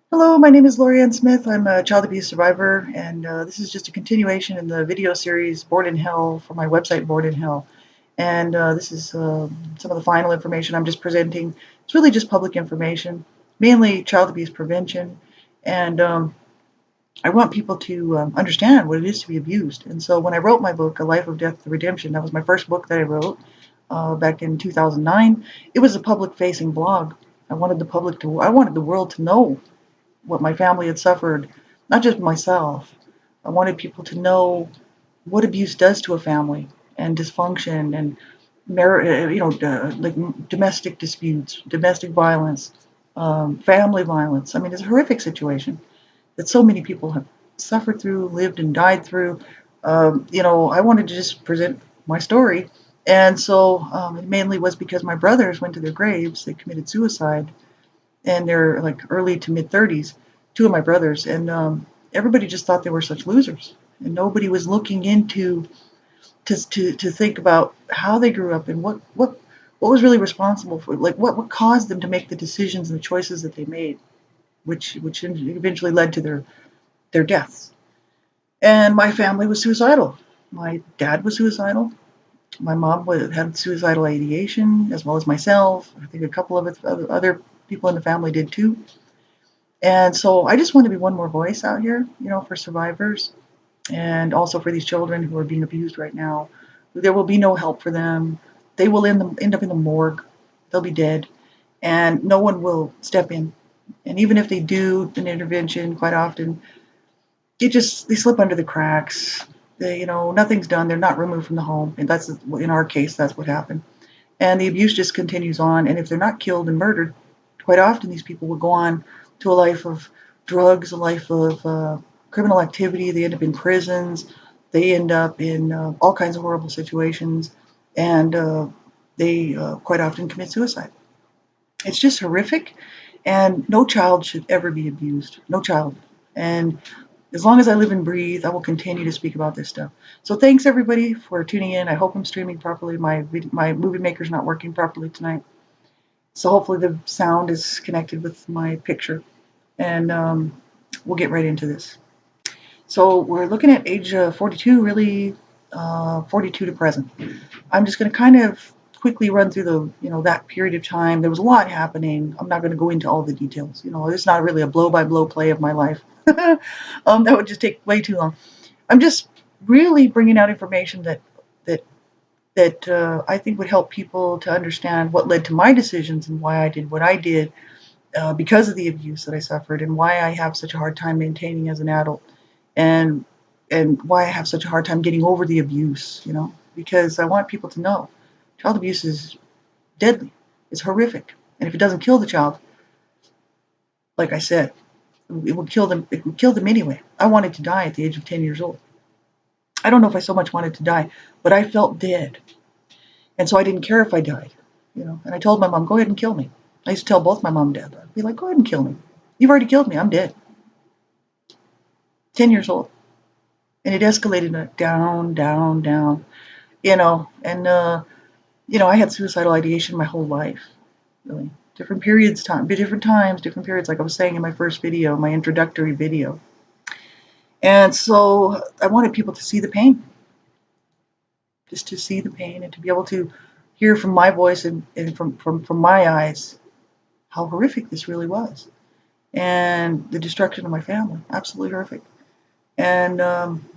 Hello, my name is Lorianne Smith. I'm a child abuse survivor, and this is just a continuation in the video series Born in Hell for my website Born in Hell. And this is some of the final information I'm just presenting. It's really just public information, mainly child abuse prevention. And I want people to understand what it is to be abused. And so when I wrote my book, A Life of Death to Redemption, that was my first book that I wrote back in 2009. It was a public-facing blog. I wanted the world to know what my family had suffered, not just myself. I wanted people to know what abuse does to a family and dysfunction and like domestic disputes, domestic violence, family violence. I mean, it's a horrific situation that so many people have suffered through, lived and died through. I wanted to just present my story. And so it mainly was because my brothers went to their graves. They committed suicide and they're like early to mid 30s, two of my brothers, and everybody just thought they were such losers, and nobody was looking into to think about how they grew up and what was really responsible for, like what caused them to make the decisions and the choices that they made, which eventually led to their deaths. And my family was suicidal. My dad was suicidal. My mom had suicidal ideation, as well as myself. I think a couple of other people in the family did too. And so I just want to be one more voice out here, for survivors and also for these children who are being abused right now. There will be no help for them. They will end up in the morgue. They'll be dead, and no one will step in. And even if they do an intervention, quite often they slip under the cracks. Nothing's done. They're not removed from the home, and that's in our case. That's what happened. And the abuse just continues on. And if they're not killed and murdered, quite often these people will go on to a life of drugs, a life of criminal activity. They end up in prisons. They end up in all kinds of horrible situations, and they quite often commit suicide. It's just horrific, and no child should ever be abused. No child. And as long as I live and breathe, I will continue to speak about this stuff. So thanks everybody for tuning in. I hope I'm streaming properly. My movie maker's not working properly tonight. So hopefully the sound is connected with my picture. And we'll get right into this. So we're looking at age 42, really 42 to present. I'm just going to kind of quickly run through that period of time. There was a lot happening. I'm not going to go into all the details. It's not really a blow-by-blow play of my life. That would just take way too long. I'm just really bringing out information that I think would help people to understand what led to my decisions and why I did what I did because of the abuse that I suffered, and why I have such a hard time maintaining as an adult, and why I have such a hard time getting over the abuse. Because I want people to know child abuse is deadly. It's horrific, and if it doesn't kill the child, like I said, it would kill them. It would kill them anyway. I wanted to die at the age of 10 years old. I don't know if I so much wanted to die, but I felt dead. And so I didn't care if I died, And I told my mom, go ahead and kill me. I used to tell both my mom and dad that. I'd be like, go ahead and kill me. You've already killed me. I'm dead. 10 years old. And it escalated down, down, down, And, I had suicidal ideation my whole life, really. Different periods, different times, different periods, like I was saying in my first video, my introductory video. And so I wanted people to see the pain. Just to see the pain and to be able to hear from my voice and from my eyes how horrific this really was. And the destruction of my family, absolutely horrific. And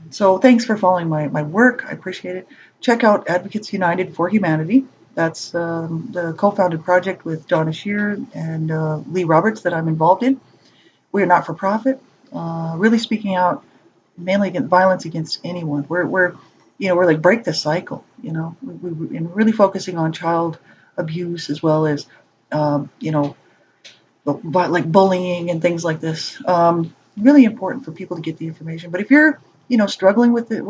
so thanks for following my work. I appreciate it. Check out Advocates United for Humanity. That's the co-founded project with Donna Shear and Lee Roberts that I'm involved in. We are not for profit, really speaking out mainly against violence against anyone. We're like break the cycle, and really focusing on child abuse as well as, like bullying and things like this. Really important for people to get the information. But if you're, struggling with it,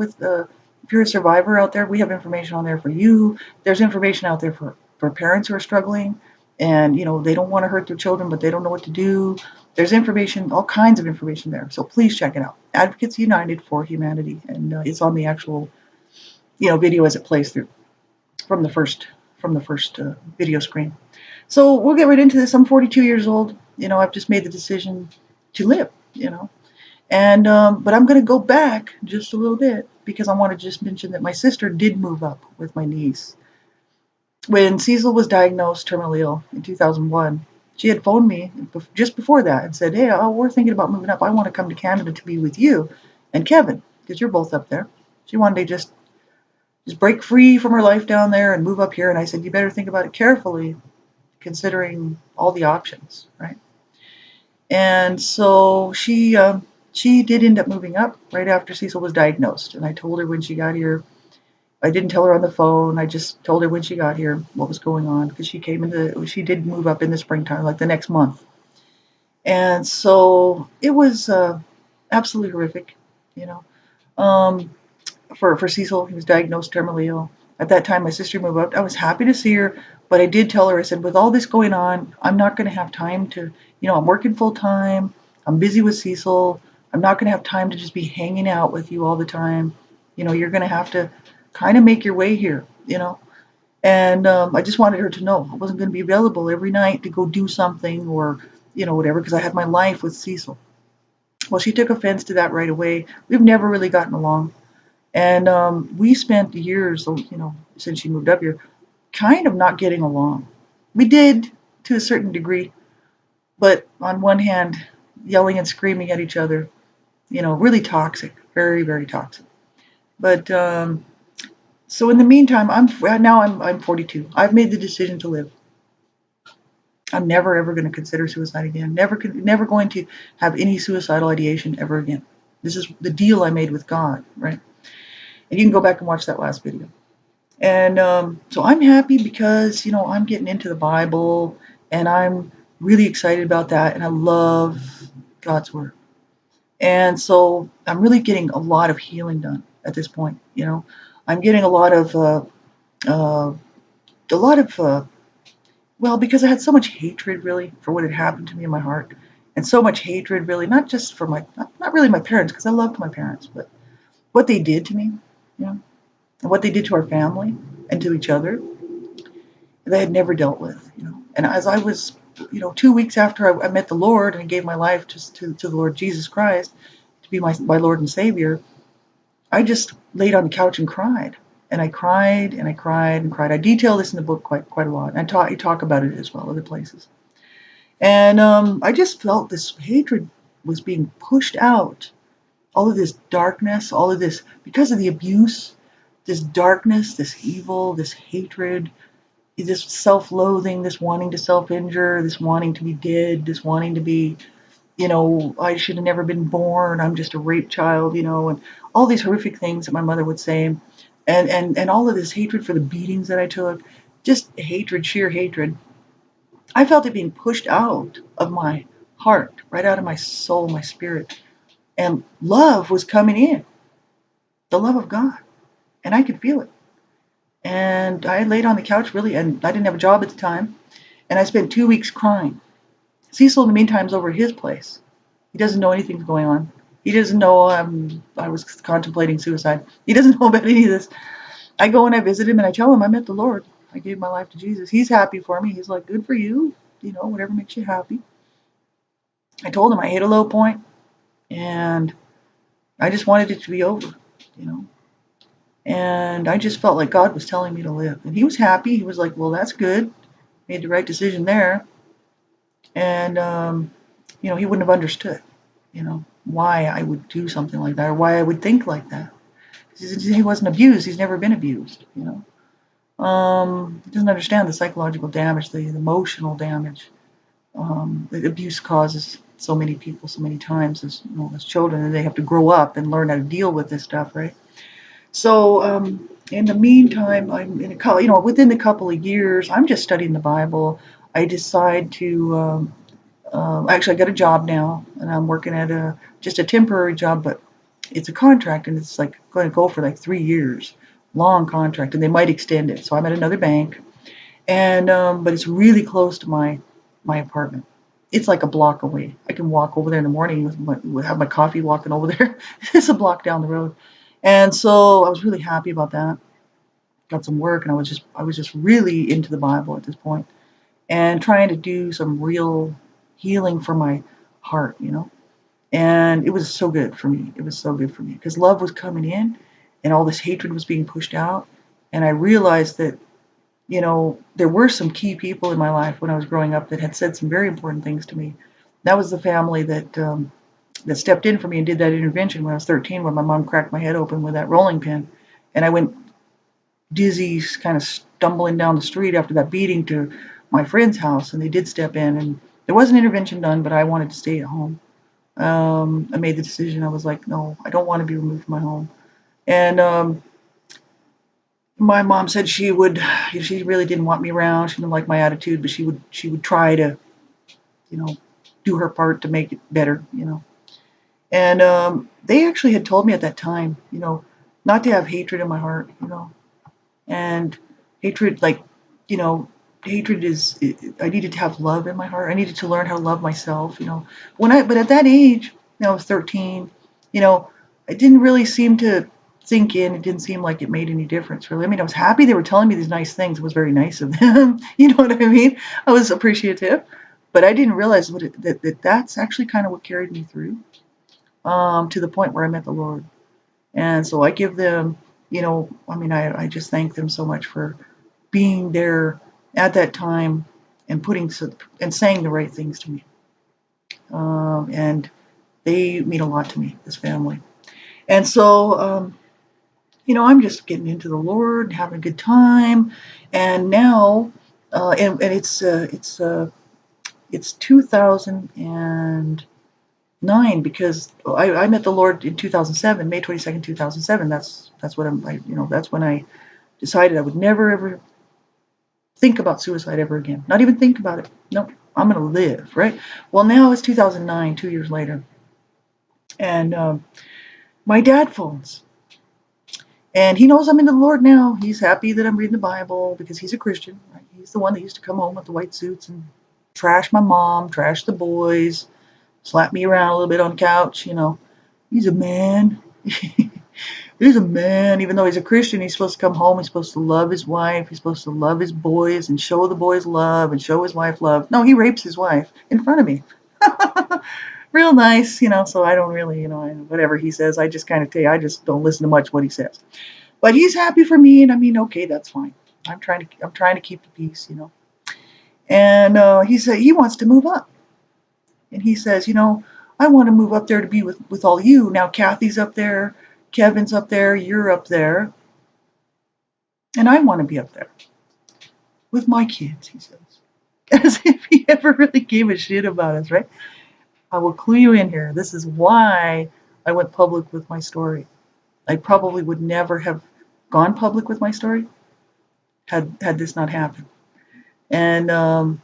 if you're a survivor out there, we have information on there for you. There's information out there for parents who are struggling and, they don't want to hurt their children, but they don't know what to do. There's information, all kinds of information there. So please check it out. Advocates United for Humanity. And it's on the actual, video as it plays through from the first video screen. So we'll get right into this. I'm 42 years old. I've just made the decision to live, And but I'm going to go back just a little bit because I want to just mention that my sister did move up with my niece. When Cecil was diagnosed terminally ill in 2001, she had phoned me just before that and said, "Hey, we're thinking about moving up. I want to come to Canada to be with you and Kevin because you're both up there." She wanted to just break free from her life down there and move up here. And I said, "You better think about it carefully, considering all the options, right?" And so she did end up moving up right after Cecil was diagnosed. And I told her when she got here. I didn't tell her on the phone. I just told her when she got here what was going on because she did move up in the springtime, like the next month. And so it was absolutely horrific, you know. Um, for Cecil, he was diagnosed terminally ill. At that time, my sister moved up. I was happy to see her, but I did tell her, I said, with all this going on, I'm not going to have time to, I'm working full time. I'm busy with Cecil. I'm not going to have time to just be hanging out with you all the time. You're going to have to kind of make your way here. And I just wanted her to know I wasn't going to be available every night to go do something or, whatever, because I had my life with Cecil. Well, she took offense to that right away. We've never really gotten along. And we spent years, since she moved up here, kind of not getting along. We did to a certain degree, but on one hand, yelling and screaming at each other, really toxic, very, very toxic. But so in the meantime, I'm 42. I've made the decision to live. I'm never ever going to consider suicide again. Never going to have any suicidal ideation ever again. This is the deal I made with God, right? And you can go back and watch that last video. And so I'm happy because, I'm getting into the Bible and I'm really excited about that. And I love God's Word. And so I'm really getting a lot of healing done at this point. I'm getting uh, a lot of, well, because I had so much hatred really for what had happened to me in my heart. And so much hatred really, not just for not really my parents, because I loved my parents, but what they did to me, and what they did to our family and to each other that I had never dealt with. And as I was, 2 weeks after I met the Lord and gave my life just to the Lord Jesus Christ to be my Lord and Savior, I just laid on the couch and cried. And I cried and I cried and cried. I detail this in the book quite a lot. And I talk about it as well, other places. And I just felt this hatred was being pushed out. All of this darkness, all of this, because of the abuse, this darkness, this evil, this hatred, this self-loathing, this wanting to self-injure, this wanting to be dead, this wanting to be, I should have never been born, I'm just a rape child, and all these horrific things that my mother would say, and all of this hatred for the beatings that I took, just hatred, sheer hatred. I felt it being pushed out of my heart, right out of my soul, my spirit, and love was coming in, the love of God, and I could feel it. And I laid on the couch really, and I didn't have a job at the time, and I spent 2 weeks crying. Cecil, in the meantime, is over at his place. He doesn't know anything's going on. He doesn't know I was contemplating suicide. He doesn't know about any of this. I go and I visit him, and I tell him I met the Lord. I gave my life to Jesus. He's happy for me. He's like, good for you. Whatever makes you happy. I told him I hit a low point, and I just wanted it to be over, you know. And I just felt like God was telling me to live. And he was happy. He was like, well, that's good. Made the right decision there. And, he wouldn't have understood, why I would do something like that or why I would think like that. He wasn't abused. He's never been abused. He doesn't understand the psychological damage, the emotional damage that abuse causes so many people so many times as children, and they have to grow up and learn how to deal with this stuff, right? So in the meantime, I'm in within a couple of years, I'm just studying the Bible. I decide to actually I got a job now, and I'm working at just a temporary job, but it's a contract, and it's like going to go for like 3 years, long contract, and they might extend it. So I'm at another bank, and but it's really close to my apartment. It's like a block away. I can walk over there in the morning have my coffee walking over there. It's a block down the road. And so I was really happy about that. Got some work, and I was just really into the Bible at this point, and trying to do some real healing for my heart. And it was so good for me. It was so good for me because love was coming in and all this hatred was being pushed out. And I realized that, there were some key people in my life when I was growing up that had said some very important things to me. That was the family that stepped in for me and did that intervention when I was 13, when my mom cracked my head open with that rolling pin. And I went dizzy, kind of stumbling down the street after that beating to my friend's house, and they did step in. And there was an intervention done, but I wanted to stay at home. I made the decision. I was like, no, I don't want to be removed from my home. And my mom said she really didn't want me around. She didn't like my attitude, but she would try to, you know, do her part to make it better, And they actually had told me at that time, not to have hatred in my heart, and hatred, like, you know, hatred is, I needed to have love in my heart. I needed to learn how to love myself, but at that age, I was 13, it didn't really seem to sink in. It didn't seem like it made any difference, really. I mean, I was happy they were telling me these nice things. It was very nice of them. You know what I mean? I was appreciative, but I didn't realize that's actually kind of what carried me through, to the point where I met the Lord. And so I give them, I just thank them so much for being there at that time and and saying the right things to me. And they mean a lot to me, this family. And so, I'm just getting into the Lord, having a good time. And now, and it's 2009, because I met the Lord in 2007, May 22nd, 2007. That's what that's when I decided I would never ever think about suicide ever again. Not even think about it. No, I'm going to live, right? Well, now it's 2009, 2 years later. And my dad phones. And he knows I'm into the Lord now. He's happy that I'm reading the Bible because he's a Christian. Right? He's the one that used to come home with the white suits and trash my mom, trash the boys, slap me around a little bit on the couch. He's a man. He's a man. Even though he's a Christian, he's supposed to come home. He's supposed to love his wife. He's supposed to love his boys and show the boys love and show his wife love. No, he rapes his wife in front of me. Real nice, so I don't really, whatever he says, I just kind of I just don't listen to much what he says. But he's happy for me, and I mean, okay, that's fine. I'm trying to keep the peace. And he said he wants to move up, and he says, I want to move up there to be with all you. Now Kathy's up there, Kevin's up there, you're up there, and I want to be up there with my kids. He says, as if he ever really gave a shit about us, right? I will clue you in here. This is why I went public with my story. I probably would never have gone public with my story had this not happened. And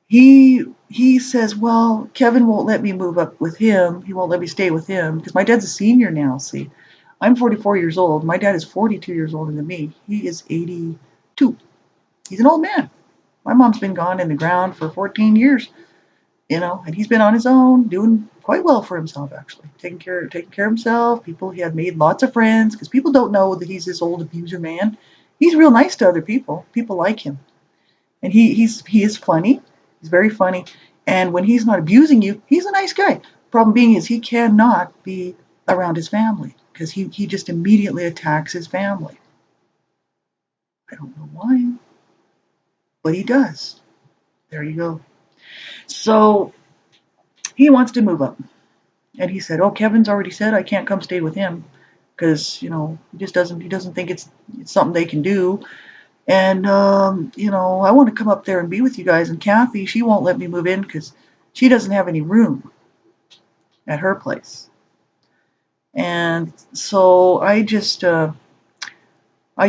he says, well, Kevin won't let me move up with him. He won't let me stay with him because my dad's a senior now. See, I'm 44 years old. My dad is 42 years older than me. He is 82. He's an old man. My mom's been gone in the ground for 14 years. And he's been on his own, doing quite well for himself, actually, taking care of himself. He had made lots of friends, because people don't know that he's this old abuser man. He's real nice to other people. People like him, and he is funny. He's very funny, and when he's not abusing you, he's a nice guy. Problem being is he cannot be around his family because he just immediately attacks his family. I don't know why, but he does. There you go. So he wants to move up. And he said, oh, Kevin's already said I can't come stay with him because, he doesn't think it's something they can do. And, I want to come up there and be with you guys. And Kathy, she won't let me move in because she doesn't have any room at her place. And so I just, I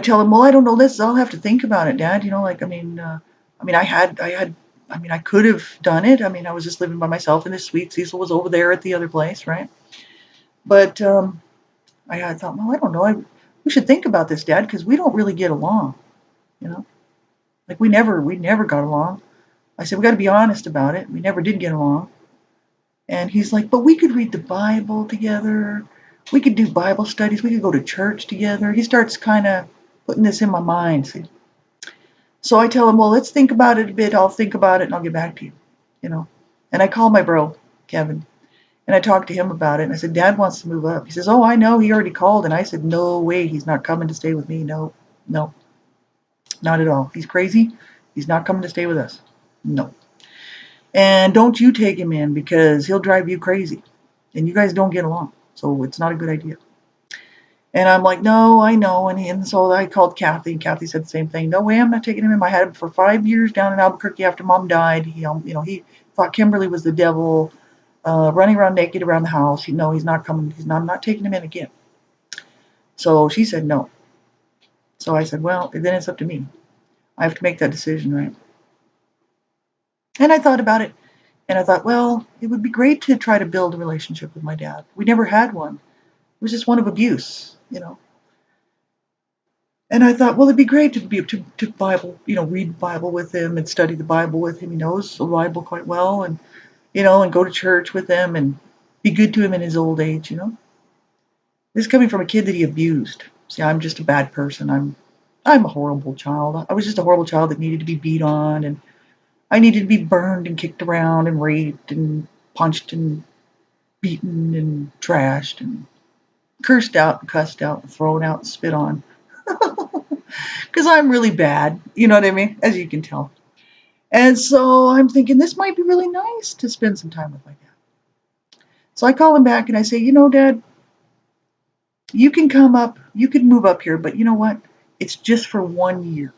tell him, well, I don't know this. I'll have to think about it, Dad. I could have done it. I was just living by myself in this suite. Cecil was over there at the other place, right? But I thought, well, I don't know. We should think about this, Dad, because we don't really get along. Like we never got along. I said, we got to be honest about it. We never did get along. And he's like, but we could read the Bible together. We could do Bible studies. We could go to church together. He starts kind of putting this in my mind. See? So I tell him, well, let's think about it a bit. I'll think about it and I'll get back to you. And I call my bro, Kevin. And I talked to him about it, and I said, Dad wants to move up. He says, oh, I know, he already called. And I said, no way, he's not coming to stay with me. No, no, not at all. He's crazy. He's not coming to stay with us. No. And don't you take him in, because he'll drive you crazy. And you guys don't get along. So it's not a good idea. And I'm like, no, I know. And so I called Kathy, and Kathy said the same thing. No way, I'm not taking him in. I had him for 5 years down in Albuquerque after Mom died. He thought Kimberly was the devil, running around naked around the house. No, he's not coming. I'm not taking him in again. So she said no. So I said, well, then it's up to me. I have to make that decision, right? And I thought about it, and I thought, well, it would be great to try to build a relationship with my dad. We never had one. It was just one of abuse. And I thought, well, it'd be great to Bible, read Bible with him and study the Bible with him. He knows the Bible quite well, and go to church with him and be good to him in his old age. This is coming from a kid that he abused. See, I'm just a bad person. I'm a horrible child. I was just a horrible child that needed to be beat on, and I needed to be burned and kicked around and raped and punched and beaten and trashed and cursed out and cussed out and thrown out and spit on. Because I'm really bad, you know what I mean? As you can tell. And so I'm thinking this might be really nice to spend some time with my dad. So I call him back and I say, Dad, you can come up, you can move up here, but you know what? It's just for 1 year.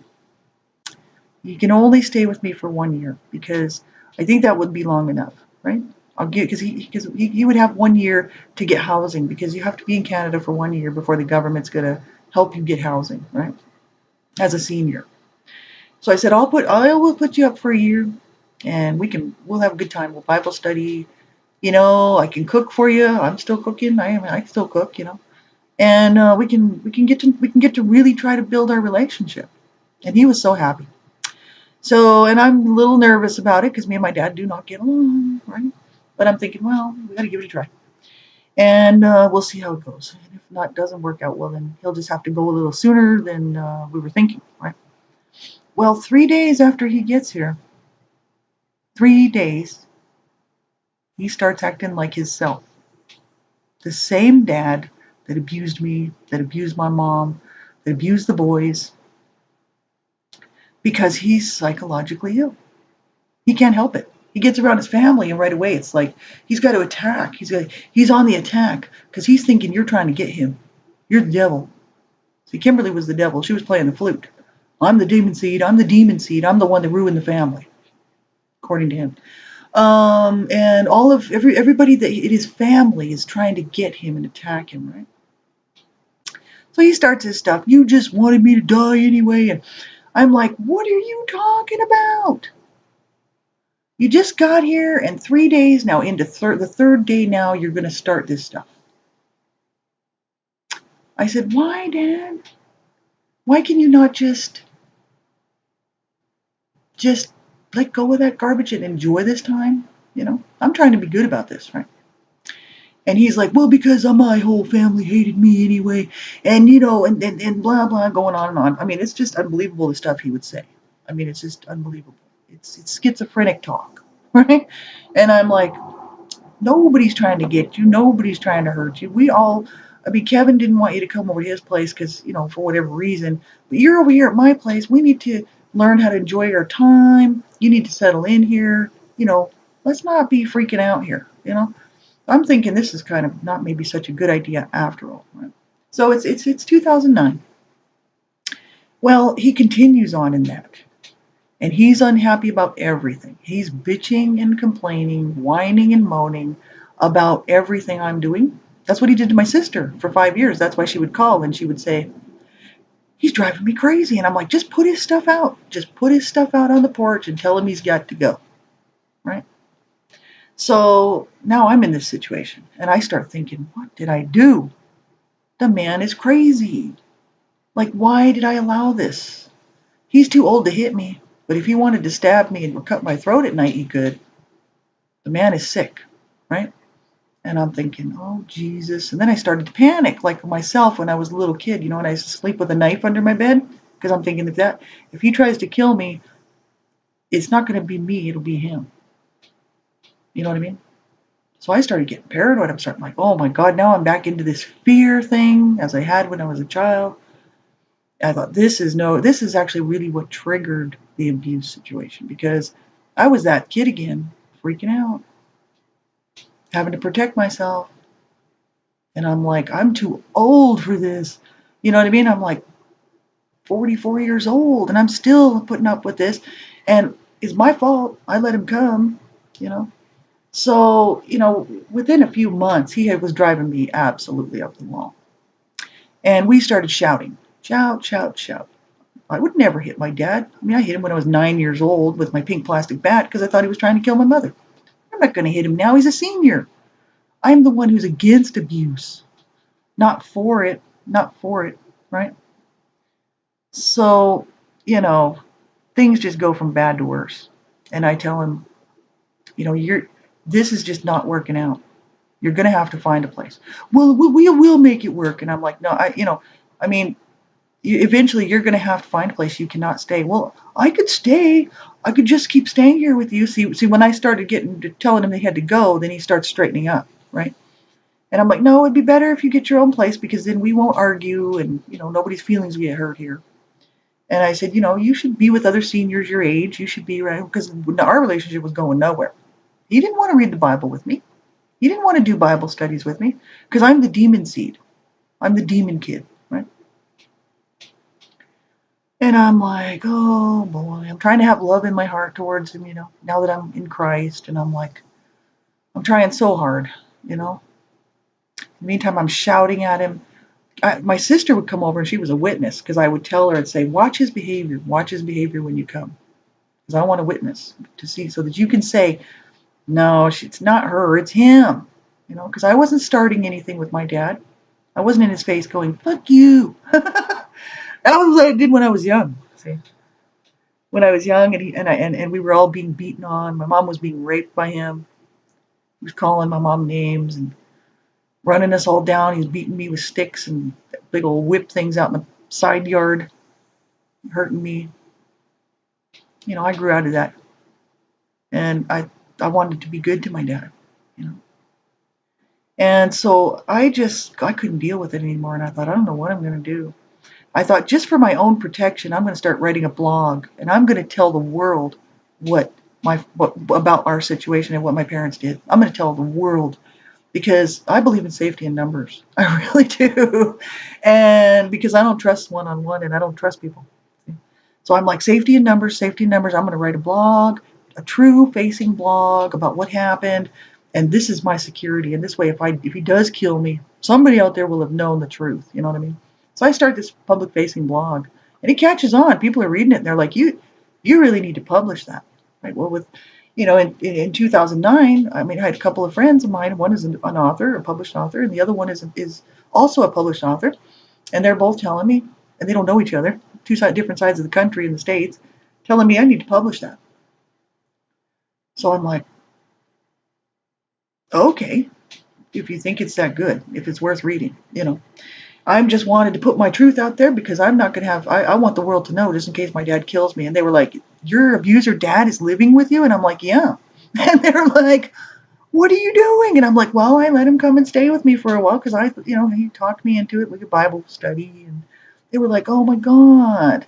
You can only stay with me for 1 year, because I think that would be long enough, right? I'll give, because he would have 1 year to get housing, because you have to be in Canada for 1 year before the government's going to help you get housing, right? As a senior. So I said, I will put you up for a year, and we'll have a good time. We'll Bible study. I can cook for you. I'm still cooking. I still cook. And we can get to really try to build our relationship. And he was so happy. So, and I'm a little nervous about it, because me and my dad do not get along, right? But I'm thinking, well, we got to give it a try. And we'll see how it goes. And if not, doesn't work out well, then he'll just have to go a little sooner than we were thinking, right? Well, 3 days after he gets here, 3 days, he starts acting like himself. The same dad that abused me, that abused my mom, that abused the boys, because he's psychologically ill. He can't help it. He gets around his family, and right away it's like he's got to attack. He's on the attack, because he's thinking you're trying to get him. You're the devil. See, Kimberly was the devil. She was playing the flute. I'm the demon seed. I'm the demon seed. I'm the one that ruined the family, according to him. And everybody that in his family is trying to get him and attack him, right? So he starts his stuff. You just wanted me to die anyway, and I'm like, what are you talking about? You just got here, and 3 days now into the third day now, you're going to start this stuff. I said, why, Dad? Why can you not just let go of that garbage and enjoy this time? I'm trying to be good about this, right? And he's like, well, because my whole family hated me anyway, and and blah blah, going on and on. I mean, it's just unbelievable the stuff he would say. I mean, it's just unbelievable. It's schizophrenic talk, right? And I'm like, nobody's trying to get you. Nobody's trying to hurt you. Kevin didn't want you to come over to his place because, for whatever reason. But you're over here at my place. We need to learn how to enjoy our time. You need to settle in here. Let's not be freaking out here. I'm thinking this is kind of not maybe such a good idea after all. Right? So it's 2009. Well, he continues on in that. And he's unhappy about everything. He's bitching and complaining, whining and moaning about everything I'm doing. That's what he did to my sister for 5 years. That's why she would call and she would say, he's driving me crazy. And I'm like, just put his stuff out. Just put his stuff out on the porch and tell him he's got to go. Right? So now I'm in this situation. And I start thinking, what did I do? The man is crazy. Like, why did I allow this? He's too old to hit me. But if he wanted to stab me and cut my throat at night, he could. The man is sick, right? And I'm thinking, oh, Jesus. And then I started to panic, like myself when I was a little kid, and I used to sleep with a knife under my bed. Because I'm thinking, if he tries to kill me, it's not going to be me, it'll be him. You know what I mean? So I started getting paranoid. I'm starting like, oh my God, now I'm back into this fear thing as I had when I was a child. I thought this is actually really what triggered the abuse situation, because I was that kid again, freaking out, having to protect myself. And I'm like, I'm too old for this. You know what I mean? I'm like 44 years old and I'm still putting up with this. And it's my fault. I let him come, you know. So, within a few months, he was driving me absolutely up the wall. And we started shouting, shout, shout, shout. I would never hit my dad. I mean, I hit him when I was 9 years old with my pink plastic bat because I thought he was trying to kill my mother. I'm not going to hit him now. He's a senior. I'm the one who's against abuse, not for it, right? So, you know, things just go from bad to worse. And I tell him, this is just not working out. You're going to have to find a place. Well, we will make it work. And I'm like, no, I mean, eventually you're going to have to find a place. You cannot stay. Well, I could stay. I could just keep staying here with you. See, when I started telling him they had to go, then he starts straightening up, right? And I'm like, no, it'd be better if you get your own place because then we won't argue and, nobody's feelings get hurt here. And I said, you should be with other seniors your age. You should be, right? Because our relationship was going nowhere. He didn't want to read the Bible with me. He didn't want to do Bible studies with me because I'm the demon seed. I'm the demon kid, right? And I'm like, oh boy, I'm trying to have love in my heart towards him, now that I'm in Christ. And I'm like, I'm trying so hard, you know. In the meantime, I'm shouting at him. My sister would come over and she was a witness because I would tell her and say, watch his behavior when you come. Because I want a witness to see so that you can say, no, it's not her, it's him. Because I wasn't starting anything with my dad. I wasn't in his face going, fuck you. That was what I did when I was young. See? When I was young and we were all being beaten on. My mom was being raped by him. He was calling my mom names and running us all down. He was beating me with sticks and big old whip things out in the side yard, hurting me. I grew out of that. And I wanted to be good to my dad, you know. And so I couldn't deal with it anymore. And I thought, I don't know what I'm going to do. I thought, just for my own protection, I'm going to start writing a blog and I'm going to tell the world what about our situation and what my parents did. I'm going to tell the world because I believe in safety in numbers. I really do. And because I don't trust one-on-one and I don't trust people. So I'm like, safety in numbers, safety in numbers. I'm going to write a blog, a true facing blog about what happened. And this is my security. And this way, if he does kill me, somebody out there will have known the truth. You know what I mean? So I start this public facing blog and it catches on. People are reading it and they're like, you really need to publish that. Right? Well, in 2009, I mean, I had a couple of friends of mine. One is an author, a published author, and the other one is also a published author. And they're both telling me, and they don't know each other, different sides of the country in the States, telling me I need to publish that. So I'm like, okay, if you think it's that good, if it's worth reading, I'm just wanted to put my truth out there because I'm not going to I want the world to know just in case my dad kills me. And they were like, your abuser dad is living with you? And I'm like, yeah. And they're like, what are you doing? And I'm like, well, I let him come and stay with me for a while because he talked me into it with a Bible study. And they were like, oh my God,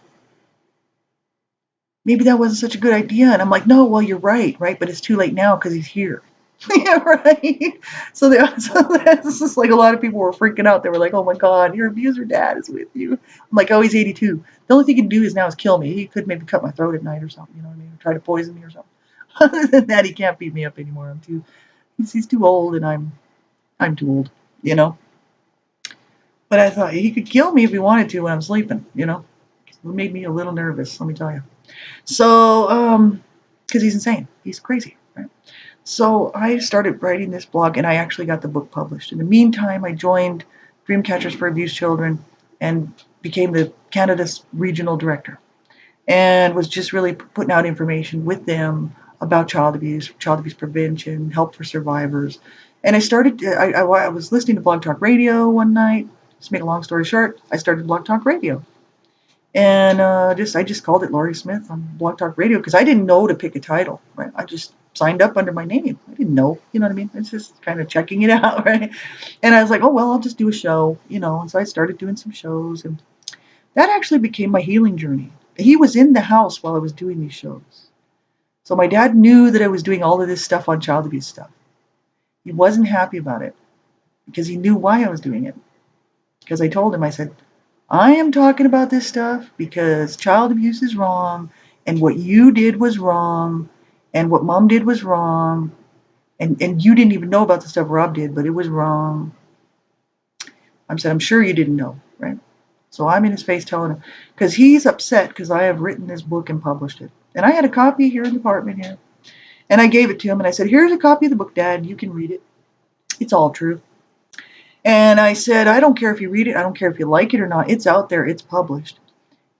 maybe that wasn't such a good idea. And I'm like, no, well, you're right, but it's too late now because he's here. Yeah, right. So that's just like a lot of people were freaking out. They were like, oh my God, your abuser dad is with you. I'm like, oh, he's 82. The only thing he can do now is kill me. He could maybe cut my throat at night or something, you know what I mean? Or try to poison me or something. Other than that, he can't beat me up anymore. He's too old and I'm too old, you know. But I thought he could kill me if he wanted to when I'm sleeping, you know. It made me a little nervous, let me tell you. So, because he's insane. He's crazy, right? So I started writing this blog and I actually got the book published. In the meantime, I joined Dreamcatchers for Abused Children and became the Canada's regional director and was just really putting out information with them about child abuse prevention, help for survivors. And I was listening to Blog Talk Radio one night. Just make a long story short, I started Blog Talk Radio. And I just called it Laurie Smith on Blog Talk Radio because I didn't know to pick a title. Right? signed up under my name. I didn't know, you know what I mean? It's just kind of checking it out, right? And I was like, oh, well, I'll just do a show, And so I started doing some shows, and that actually became my healing journey. He was in the house while I was doing these shows. So my dad knew that I was doing all of this stuff on child abuse stuff. He wasn't happy about it because he knew why I was doing it. Because I told him, I said, I am talking about this stuff because child abuse is wrong, and what you did was wrong, and what mom did was wrong, and you didn't even know about the stuff Rob did, but it was wrong. I said, I'm sure you didn't know, right? So I'm in his face telling him, because he's upset because I have written this book and published it. And I had a copy here in the apartment here. And I gave it to him and I said, here's a copy of the book, Dad. You can read it. It's all true. And I said, I don't care if you read it. I don't care if you like it or not. It's out there. It's published.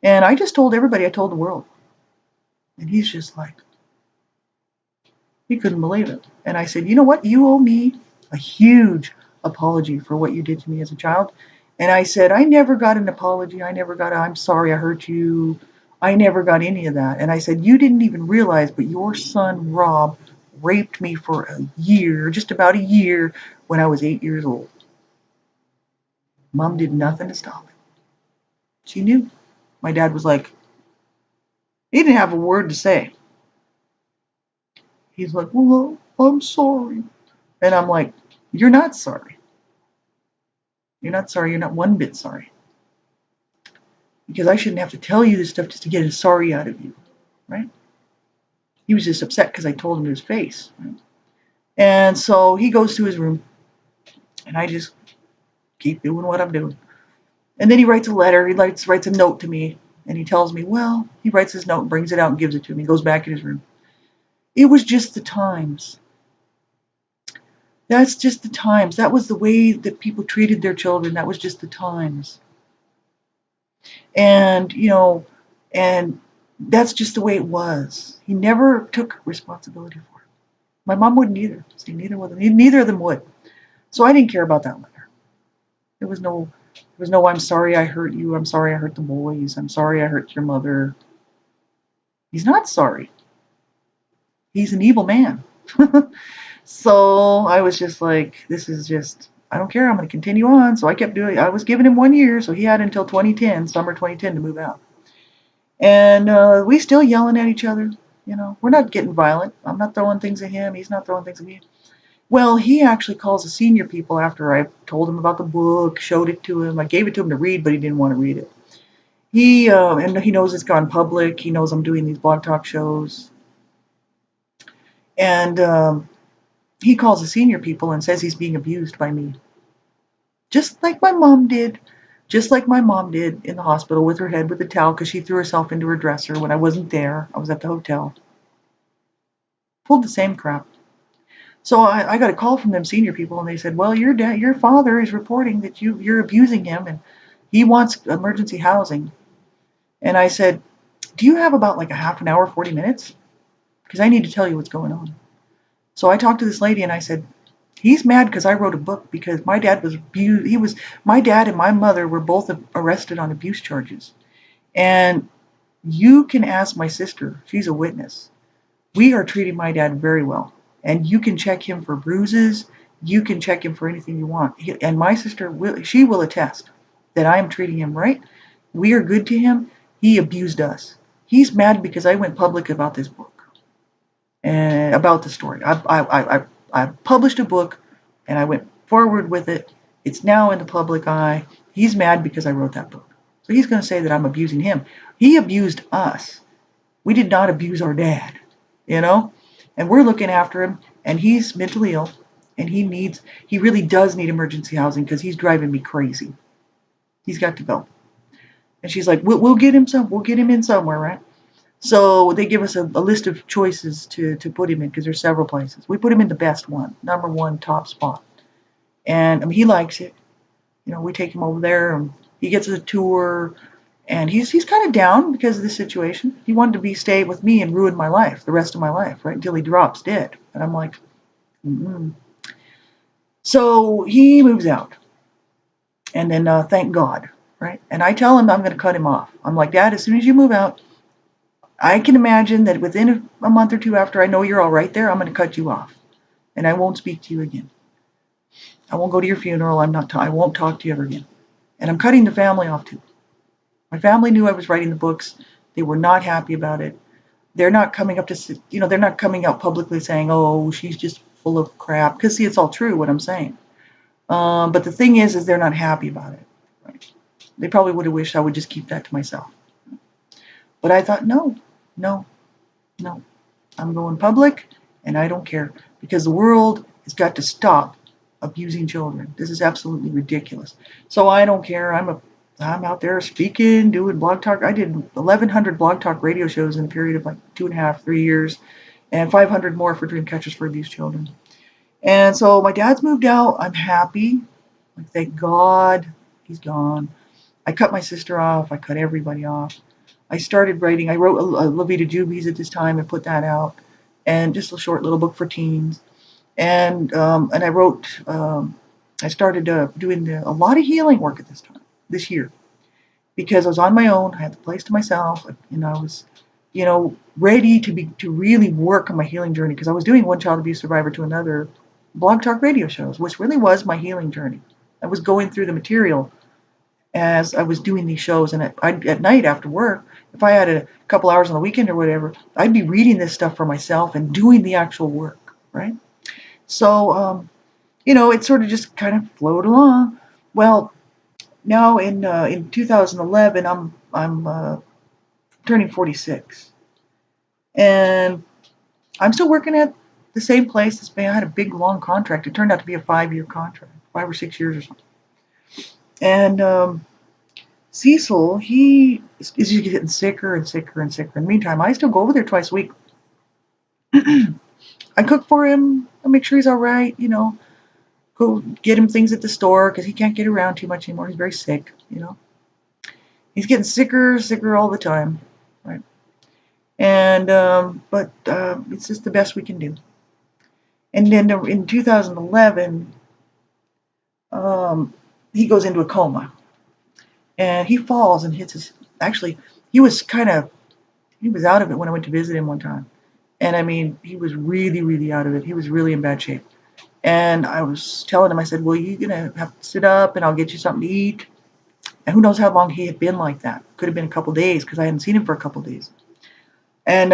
And I just told everybody. I told the world. And he's just like, he couldn't believe it. And I said, you know what? You owe me a huge apology for what you did to me as a child. And I said, I never got an apology. I never got a, I'm sorry I hurt you. I never got any of that. And I said, you didn't even realize, but your son, Rob, raped me for a year, just about a year, when I was 8 years old. Mom did nothing to stop it. She knew. My dad was like, he didn't have a word to say. He's like, well, I'm sorry. And I'm like, you're not sorry. You're not sorry. You're not one bit sorry. Because I shouldn't have to tell you this stuff just to get a sorry out of you, right? He was just upset because I told him to his face. Right? And so he goes to his room, and I just keep doing what I'm doing. And then he writes a letter. He writes a note to me, and he tells me, well, he writes his note, brings it out, and gives it to me. He goes back in his room. It was just the times. That's just the times. That was the way that people treated their children. That was just the times. And, and that's just the way it was. He never took responsibility for it. My mom wouldn't either. See, neither of them would. So I didn't care about that letter. There was no, I'm sorry I hurt you. I'm sorry I hurt the boys. I'm sorry I hurt your mother. He's not sorry. He's an evil man. So I was just like, this is just, I don't care. I'm going to continue on. So I kept doing, I was giving him 1 year. So he had until 2010, summer 2010 to move out. And we still yelling at each other. We're not getting violent. I'm not throwing things at him. He's not throwing things at me. Well, he actually calls the senior people after I told him about the book, showed it to him. I gave it to him to read, but he didn't want to read it. And he knows it's gone public. He knows I'm doing these blog talk shows. And he calls the senior people and says he's being abused by me. Just like my mom did. Just like my mom did in the hospital with her head with a towel because she threw herself into her dresser when I wasn't there. I was at the hotel. Pulled the same crap. So I got a call from them senior people, and they said, well, your father is reporting that you're abusing him, and he wants emergency housing. And I said, do you have about like a half an hour, 40 minutes? Because I need to tell you what's going on. So I talked to this lady, and I said, he's mad because I wrote a book because my dad was abused. My dad and my mother were both arrested on abuse charges. And you can ask my sister. She's a witness. We are treating my dad very well. And you can check him for bruises. You can check him for anything you want. And my sister, she will attest that I am treating him right. We are good to him. He abused us. He's mad because I went public about this book and about the story. I published a book and I went forward with it. It's now in the public eye. He's mad because I wrote that book. So he's going to say that I'm abusing him. He abused us. We did not abuse our dad, And we're looking after him, and he's mentally ill, and he really does need emergency housing because he's driving me crazy. He's got to go. And she's like, we'll get him in somewhere, right? So they give us a list of choices to put him in because there's several places. We put him in the best one, number one top spot. And he likes it. We take him over there, and he gets a tour. And he's kind of down because of the situation. He wanted to stay with me and ruin my life, the rest of my life, right, until he drops dead. And I'm like, So he moves out. And then thank God, right? And I tell him I'm going to cut him off. I'm like, Dad, as soon as you move out, I can imagine that within a month or two after I know you're all right there, I'm going to cut you off and I won't speak to you again. I won't go to your funeral. I won't talk to you ever again. And I'm cutting the family off too. My family knew I was writing the books. They were not happy about it. They're not coming up to, they're not coming out publicly saying, oh, she's just full of crap. Because, see, it's all true what I'm saying. But the thing is they're not happy about it. Right? They probably would have wished I would just keep that to myself. But I thought, no, no, no. I'm going public, and I don't care. Because the world has got to stop abusing children. This is absolutely ridiculous. So I don't care. I'm out there speaking, doing blog talk. I did 1,100 blog talk radio shows in a period of like 2.5, 3 years, and 500 more for Dreamcatchers for Abused Children. And so my dad's moved out. I'm happy. Like, thank God he's gone. I cut my sister off. I cut everybody off. I started writing. I wrote a La Vida Jubies at this time and put that out, and just a short little book for teens. And I wrote. I started doing a lot of healing work at this year, because I was on my own. I had the place to myself, and I was, ready to really work on my healing journey, because I was doing one child abuse survivor to another blog talk radio shows, which really was my healing journey. I was going through the material as I was doing these shows, and at night after work, if I had a couple hours on the weekend or whatever, I'd be reading this stuff for myself and doing the actual work, right? So, it sort of just kind of flowed along. Well, now in 2011, I'm turning 46, and I'm still working at the same place. I had a big long contract. It turned out to be a 5-year contract, 5 or 6 years or something. And Cecil, he is just getting sicker and sicker and sicker. In the meantime, I still go over there twice a week. I cook for him. I make sure he's all right. Go get him things at the store because he can't get around too much anymore. He's very sick. He's getting sicker all the time, right? And but it's just the best we can do. And then in 2011, he goes into a coma, and he falls and hits his. Actually, he was out of it when I went to visit him one time, and I mean, he was really, really out of it. He was really in bad shape. And I was telling him, I said, well, you're going to have to sit up and I'll get you something to eat. And who knows how long he had been like that. Could have been a couple days, because I hadn't seen him for a couple days. And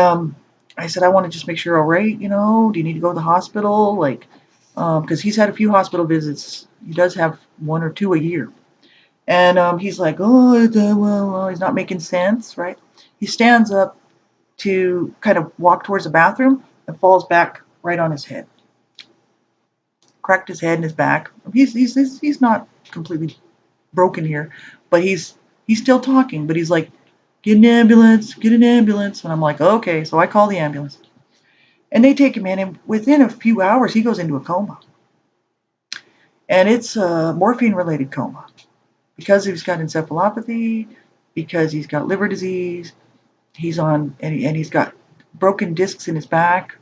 I said, I want to just make sure you're all right, do you need to go to the hospital? Like, because he's had a few hospital visits. He does have 1 or 2 a year. And he's like, oh, well, he's not making sense, right? He stands up to kind of walk towards the bathroom and falls back right on his head. Cracked his head and his back. He's not completely broken here, but he's still talking. But he's like, get an ambulance, and I'm like, okay. So I call the ambulance, and they take him in, and within a few hours he goes into a coma, and it's a morphine-related coma, because he's got encephalopathy, because he's got liver disease, and he's got broken discs in his back.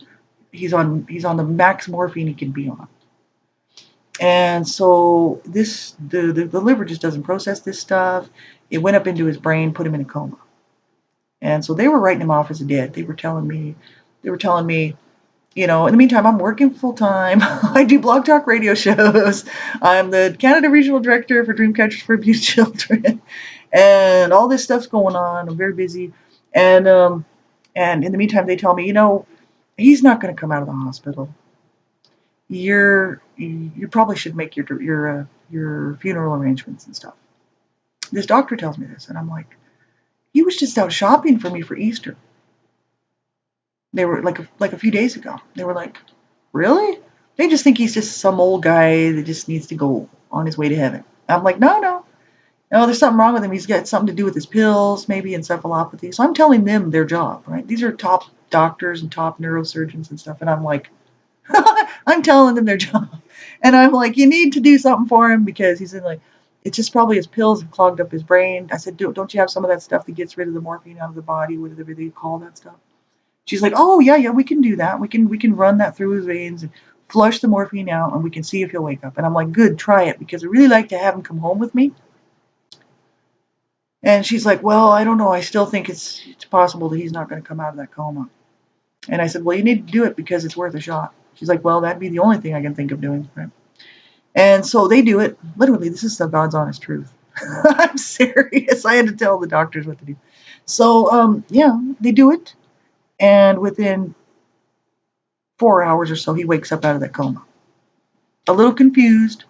He's on the max morphine he can be on. And so the liver just doesn't process this stuff. It went up into his brain, put him in a coma. And so they were writing him off as dead. They were telling me, in the meantime, I'm working full time. I do blog talk radio shows. I'm the Canada Regional Director for Dreamcatchers for Abused Children. And all this stuff's going on. I'm very busy. And in the meantime, they tell me, he's not going to come out of the hospital. You probably should make your funeral arrangements and stuff. This doctor tells me this, and I'm like, he was just out shopping for me for Easter. They were like a few days ago. They were like, really? They just think he's just some old guy that just needs to go on his way to heaven. I'm like, no, there's something wrong with him. He's got something to do with his pills, maybe encephalopathy. So I'm telling them their job, right? These are top doctors and top neurosurgeons and stuff, and I'm like, I'm telling them their job. And I'm like, you need to do something for him, because he's it's just probably his pills have clogged up his brain. I said, don't you have some of that stuff that gets rid of the morphine out of the body, whatever they call that stuff? She's like, oh, yeah, we can do that. We can run that through his veins and flush the morphine out, and we can see if he'll wake up. And I'm like, good, try it, because I really like to have him come home with me. And she's like, well, I don't know. I still think it's possible that he's not going to come out of that coma. And I said, well, you need to do it because it's worth a shot. She's like, well, that'd be the only thing I can think of doing. Right? And so they do it. Literally, this is the God's honest truth. I'm serious. I had to tell the doctors what to do. So, yeah, they do it. And within 4 hours or so, he wakes up out of that coma. A little confused,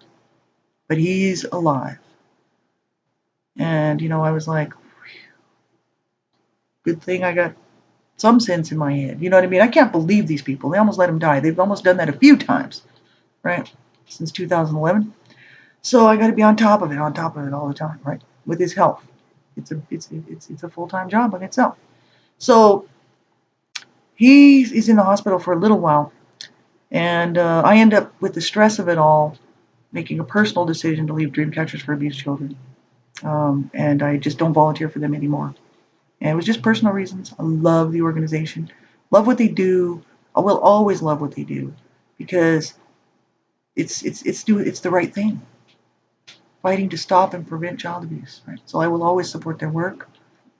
but he's alive. And, I was like, good thing I got some sense in my head. You know what I mean? I can't believe these people. They almost let him die. They've almost done that a few times, right? Since 2011. So I got to be on top of it all the time, right? With his health. It's a full-time job in itself. So he is in the hospital for a little while, and I end up, with the stress of it all, making a personal decision to leave Dreamcatchers for Abused Children. And I just don't volunteer for them anymore. And it was just personal reasons. I love the organization, love what they do. I will always love what they do because it's the right thing, fighting to stop and prevent child abuse. Right? So I will always support their work,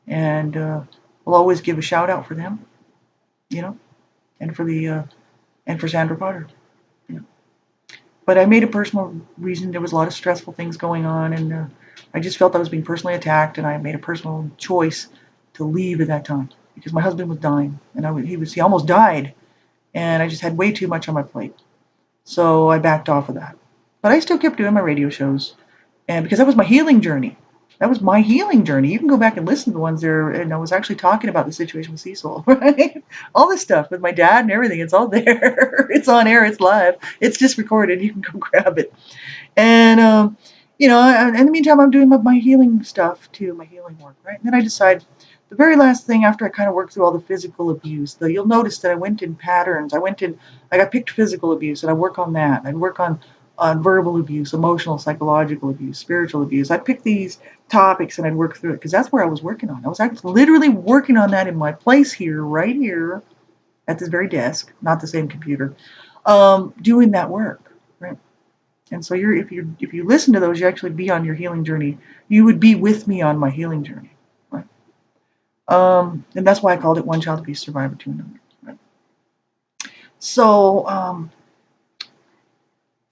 and will always give a shout out for them, you know, and for Sandra Potter. You know. But I made a personal reason. There was a lot of stressful things going on, and I just felt I was being personally attacked, and I made a personal choice to leave at that time because my husband was dying, and he almost died, and I just had way too much on my plate. So I backed off of that. But I still kept doing my radio shows, and because that was my healing journey. That was my healing journey. You can go back and listen to the ones there, and I was actually talking about the situation with Cecil, right? All this stuff with my dad and everything. It's all there. It's on air. It's live. It's just recorded. You can go grab it. And in the meantime, I'm doing my healing stuff too, my healing work, right? And then I decide the very last thing after I kind of worked through all the physical abuse, though you'll notice that I went in patterns. I got picked physical abuse, and I work on that. I'd work on verbal abuse, emotional, psychological abuse, spiritual abuse. I picked these topics and I'd work through it because that's where I was working on. I was actually literally working on that in my place here, right here, at this very desk, not the same computer, doing that work, right? And so if you listen to those, you actually be on your healing journey. You would be with me on my healing journey, right? And that's why I called it One Child Abuse Survivor to Another, right? So,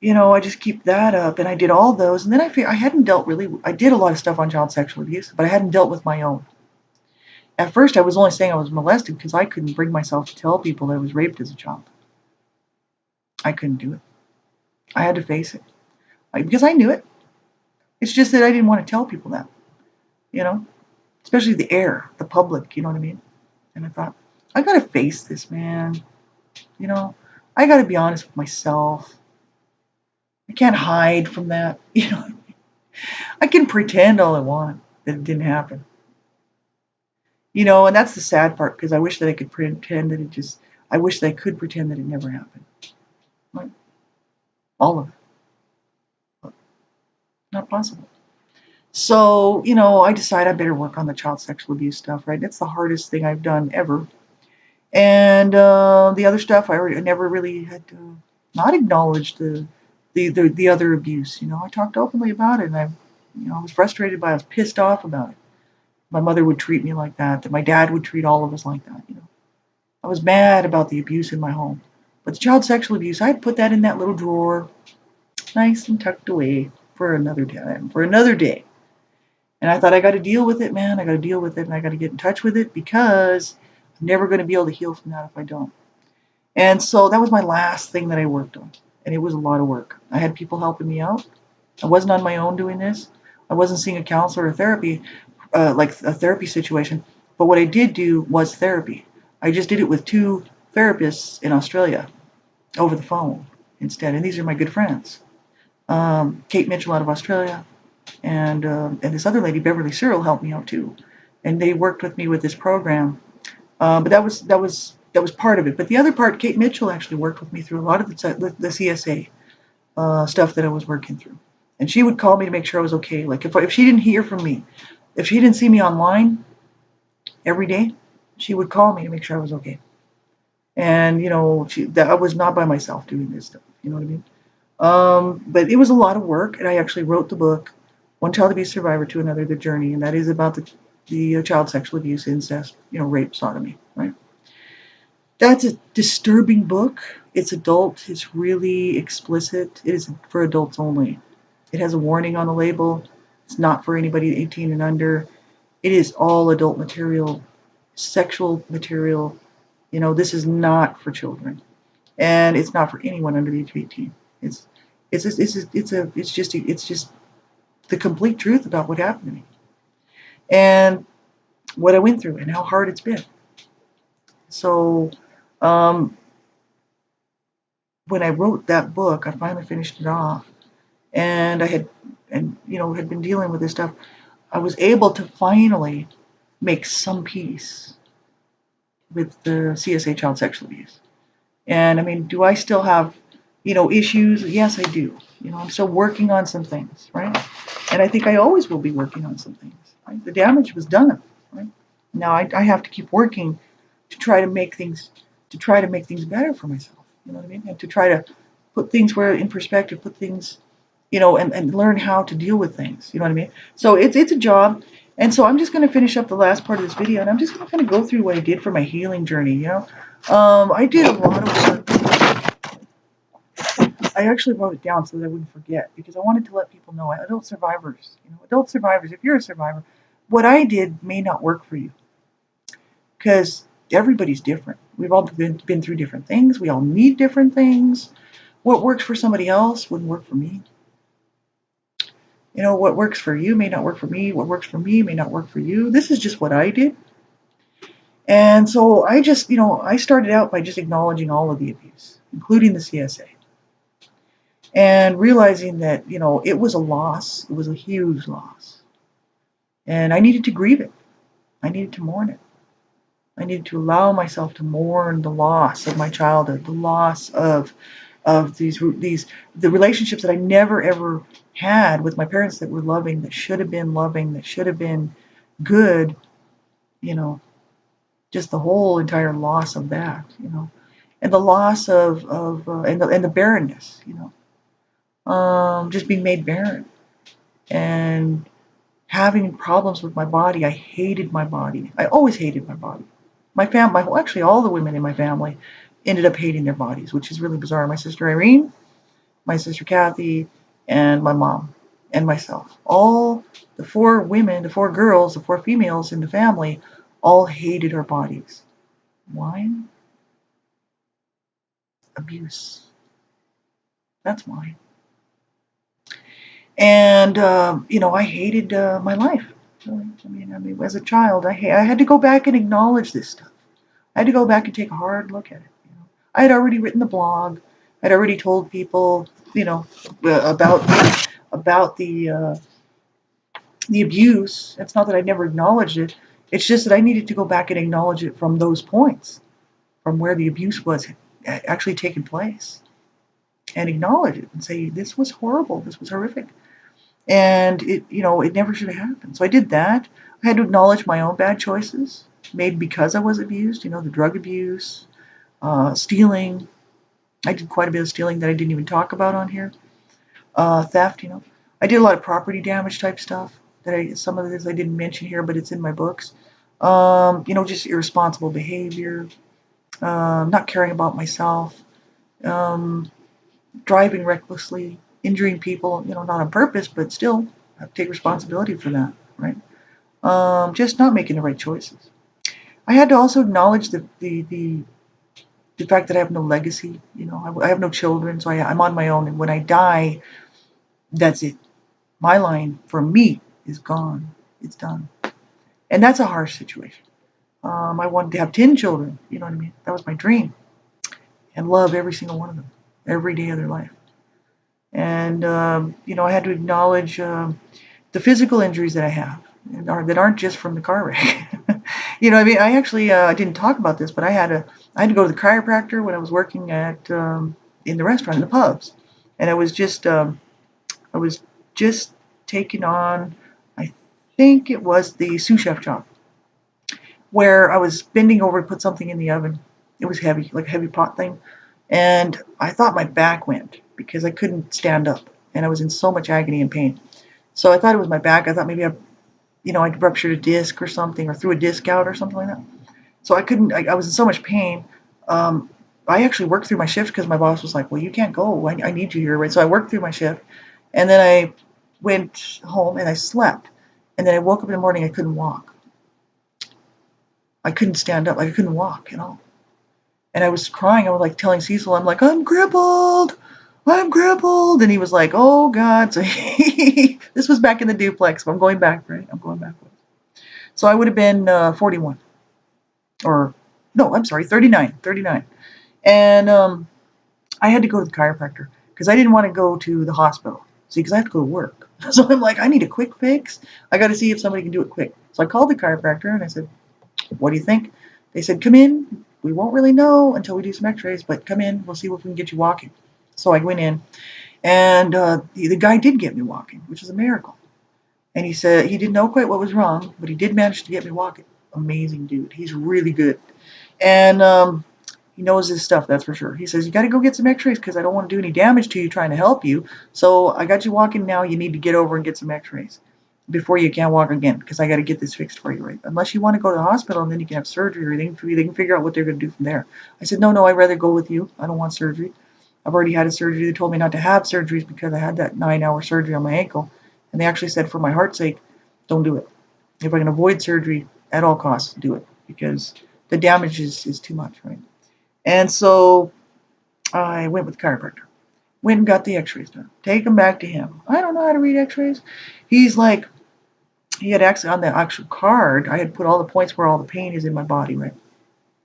I just keep that up, and I did all those, and then I hadn't dealt really. I did a lot of stuff on child sexual abuse, but I hadn't dealt with my own. At first, I was only saying I was molested because I couldn't bring myself to tell people that I was raped as a child. I couldn't do it. I had to face it because I knew it. It's just that I didn't want to tell people that, especially the public. You know what I mean? And I thought, I gotta face this, man. I gotta be honest with myself. I can't hide from that. I can pretend all I want that it didn't happen. And that's the sad part because I wish that I could pretend that I wish that I could pretend that it never happened. Like, all of it. But not possible. So, I decide I better work on the child sexual abuse stuff, right? It's the hardest thing I've done ever. And the other stuff, I never really had to not acknowledge the other abuse. I talked openly about it, and I was frustrated by it. I was pissed off about it. My mother would treat me like that my dad would treat all of us like that. I was mad about the abuse in my home. But the child sexual abuse, I'd put that in that little drawer, nice and tucked away for another time, for another day. And I thought, I got to deal with it, man. I got to deal with it, and I got to get in touch with it because I'm never going to be able to heal from that if I don't. And so that was my last thing that I worked on. And it was a lot of work. I had people helping me out. I wasn't on my own doing this. I wasn't seeing a counselor or therapy, like a therapy situation. But what I did do was therapy. I just did it with 2 therapists in Australia over the phone instead. And these are my good friends. Kate Mitchell out of Australia and this other lady, Beverly Cyril, helped me out too. And they worked with me with this program. But that was part of it. But the other part, Kate Mitchell actually worked with me through a lot of the CSA stuff that I was working through. And she would call me to make sure I was okay. Like if she didn't hear from me, if she didn't see me online every day, she would call me to make sure I was okay. And I was not by myself doing this stuff. You know what I mean? But it was a lot of work, and I actually wrote the book one child abuse survivor to another, the journey, and that is about the child sexual abuse, incest, rape, sodomy, right? That's a disturbing book. It's adult. It's really explicit. It is for adults only. It has a warning on the label. It's not for anybody 18 and under. It is all adult material, sexual material. This is not for children, and it's not for anyone under the age of 18. It's just the complete truth about what happened to me and what I went through and how hard it's been. So, when I wrote that book, I finally finished it off, and had been dealing with this stuff. I was able to finally make some peace with the CSA child sexual abuse. And I mean, do I still have, issues? Yes, I do. I'm still working on some things, right? And I think I always will be working on some things. Right? The damage was done, right? Now I have to keep working to try to make things better for myself. You know what I mean? And to try to put things in perspective, put things, and learn how to deal with things. You know what I mean? So it's a job. And so I'm just going to finish up the last part of this video, and I'm just going to kind of go through what I did for my healing journey. I did a lot of work. I actually wrote it down so that I wouldn't forget, because I wanted to let people know, adult survivors, if you're a survivor, what I did may not work for you, because everybody's different. We've all been through different things. We all need different things. What works for somebody else wouldn't work for me. What works for you may not work for me. What works for me may not work for you. This is just what I did. And so I just, I started out by just acknowledging all of the abuse, including the CSA. And realizing that, it was a loss. It was a huge loss. And I needed to grieve it. I needed to mourn it. I needed to allow myself to mourn the loss of my childhood, the loss of the relationships that I never ever had with my parents that were loving, that should have been good, just the whole entire loss of that, and the loss of and the barrenness, just being made barren and having problems with my body. I hated my body. I always hated my body. My family, actually all the women in my family ended up hating their bodies, which is really bizarre. My sister Irene, my sister Kathy, and my mom, and myself. All the four women, the four girls, the four females in the family all hated our bodies. Why? Abuse. That's why. And, I hated my life. I mean, as a child, I had to go back and acknowledge this stuff. I had to go back and take a hard look at it. I had already written the blog. I'd already told people, about the abuse. It's not that I never acknowledged it. It's just that I needed to go back and acknowledge it from those points, from where the abuse was actually taking place, and acknowledge it and say, this was horrible. This was horrific. And it never should have happened. So I did that. I had to acknowledge my own bad choices made because I was abused, the drug abuse, stealing. I did quite a bit of stealing that I didn't even talk about on here. Theft, I did a lot of property damage type stuff some of this I didn't mention here, but it's in my books. Just irresponsible behavior, not caring about myself, driving recklessly, injuring people, not on purpose, but still I have to take responsibility for that, right? Just not making the right choices. I had to also acknowledge the fact that I have no legacy. I have no children, so I'm on my own. And when I die, that's it. My line for me is gone. It's done. And that's a harsh situation. I wanted to have 10 children. You know what I mean? That was my dream. And love every single one of them, every day of their life. And, I had to acknowledge the physical injuries that I have that aren't just from the car wreck. I actually didn't talk about this, but I had to go to the chiropractor when I was working at in the restaurant, in the pubs, and I was just taking on, I think it was the sous chef job, where I was bending over to put something in the oven. It was heavy, like a heavy pot thing, and I thought my back went because I couldn't stand up, and I was in so much agony and pain. So I thought it was my back. I thought maybe I'd ruptured a disc or something, or threw a disc out or something like that. So I couldn't. I was in so much pain. Um, I actually worked through my shift because my boss was like, "Well, you can't go. I need you here." Right. So I worked through my shift, and then I went home and I slept. And then I woke up in the morning. I couldn't walk. I couldn't stand up. Like I couldn't walk at all. And I was crying. I was like telling Cecil, I'm like, I'm crippled. I'm crippled. And he was like, oh God. So this was back in the duplex. I'm going back, right? I'm going back. So I would have been 41 or no, I'm sorry, 39, 39. And I had to go to the chiropractor because I didn't want to go to the hospital. See, because I have to go to work. So I'm like, I need a quick fix. I got to see if somebody can do it quick. So I called the chiropractor and I said, what do you think? They said, come in. We won't really know until we do some x-rays, but come in. We'll see if we can get you walking. So I went in, and the guy did get me walking, which is a miracle. And he said he didn't know quite what was wrong, but he did manage to get me walking. Amazing dude. He's really good. And he knows his stuff, that's for sure. He says, you got to go get some x-rays because I don't want to do any damage to you trying to help you. So I got you walking now. You need to get over and get some x-rays before you can't walk again, because I got to get this fixed for you, right? Unless you want to go to the hospital and then you can have surgery, or they can figure out what they're going to do from there. I said, no, I'd rather go with you. I don't want surgery. I've already had a surgery. They told me not to have surgeries because I had that 9-hour surgery on my ankle. And they actually said, for my heart's sake, don't do it. If I can avoid surgery at all costs, do it, because the damage is too much, right? And so I went with the chiropractor. Went and got the x-rays done. Take them back to him. I don't know how to read x-rays. He's like, he had actually on the actual card, I had put all the points where all the pain is in my body, right?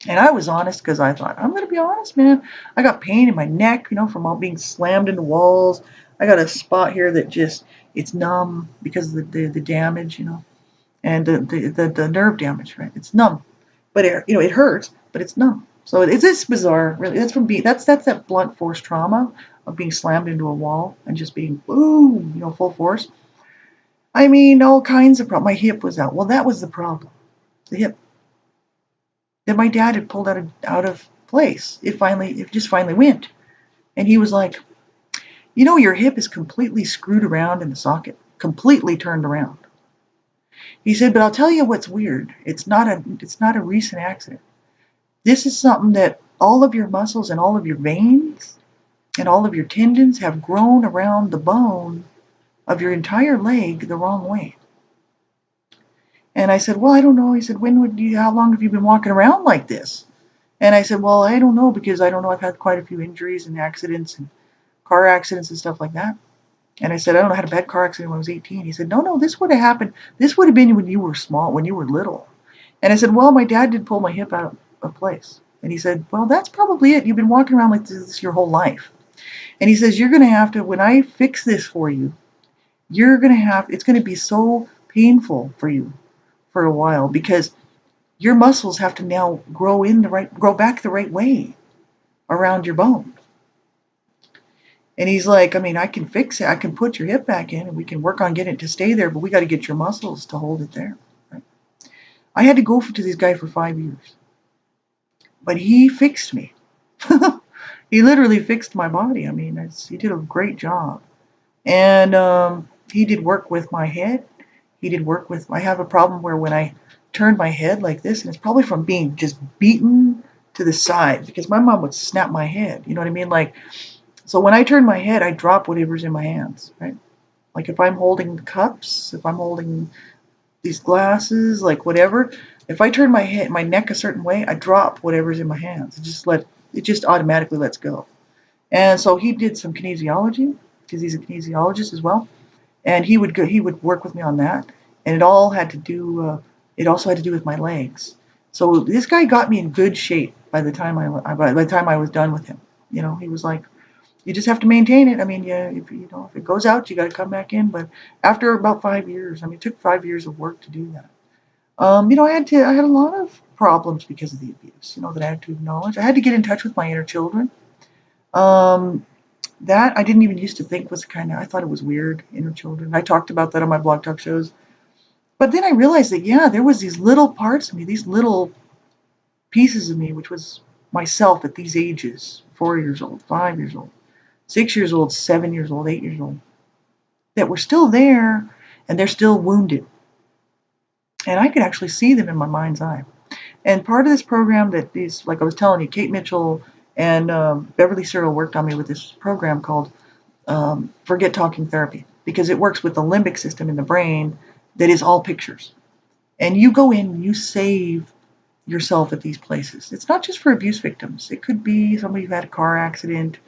And I was honest because I thought, I'm going to be honest, man. I got pain in my neck, from all being slammed into walls. I got a spot here that just, it's numb because of the damage, and the nerve damage, right? It's numb. But, it hurts, but it's numb. So it's bizarre, really. That's that blunt force trauma of being slammed into a wall and just being boom, full force. I mean, all kinds of problems. My hip was out. Well, that was the problem. The hip that my dad had pulled out of place. It just finally went. And he was like, your hip is completely screwed around in the socket, completely turned around. He said, but I'll tell you what's weird. It's not a recent accident. This is something that all of your muscles and all of your veins and all of your tendons have grown around the bone of your entire leg the wrong way. And I said, well, I don't know. He said, how long have you been walking around like this? And I said, well, I don't know, because I don't know. I've had quite a few injuries and accidents and car accidents and stuff like that. And I said, I don't know, I had a bad car accident when I was 18. He said, no, this would have happened. This would have been when you were small, when you were little. And I said, well, my dad did pull my hip out of place. And he said, well, that's probably it. You've been walking around like this your whole life. And he says, you're going to have to, when I fix this for you, it's going to be so painful for you for a while, because your muscles have to now grow back the right way around your bone. And he's like, I mean, I can fix it. I can put your hip back in and we can work on getting it to stay there, but we got to get your muscles to hold it there. Right? I had to go to this guy for 5 years, but he fixed me. He literally fixed my body. I mean, he did a great job. And he did work with my head. I have a problem where when I turn my head like this, and it's probably from being just beaten to the side, because my mom would snap my head. You know what I mean? So when I turn my head, I drop whatever's in my hands, right? Like if I'm holding the cups, if I'm holding these glasses, like whatever, if I turn my neck a certain way, I drop whatever's in my hands. It just automatically lets go. And so he did some kinesiology, because he's a kinesiologist as well. And he would work with me on that, and it also had to do with my legs. So this guy got me in good shape by the time I was done with him. He was like, you just have to maintain it. I mean, yeah, if it goes out, you got to come back in. But after about 5 years, I mean, it took 5 years of work to do that. I had a lot of problems because of the abuse. That I had to acknowledge. I had to get in touch with my inner children. That I didn't even used to think was I thought it was weird, inner children. I talked about that on my blog talk shows. But then I realized that, yeah, there was these little parts of me, these little pieces of me, which was myself at these ages, 4 years old, 5 years old, 6 years old, 7 years old, 8 years old, that were still there, and they're still wounded. And I could actually see them in my mind's eye. And part of this program that these, like I was telling you, Kate Mitchell and Beverly Searle worked on me with this program called Forget Talking Therapy, because it works with the limbic system in the brain that is all pictures. And you go in and you save yourself at these places. It's not just for abuse victims. It could be somebody who had a car accident,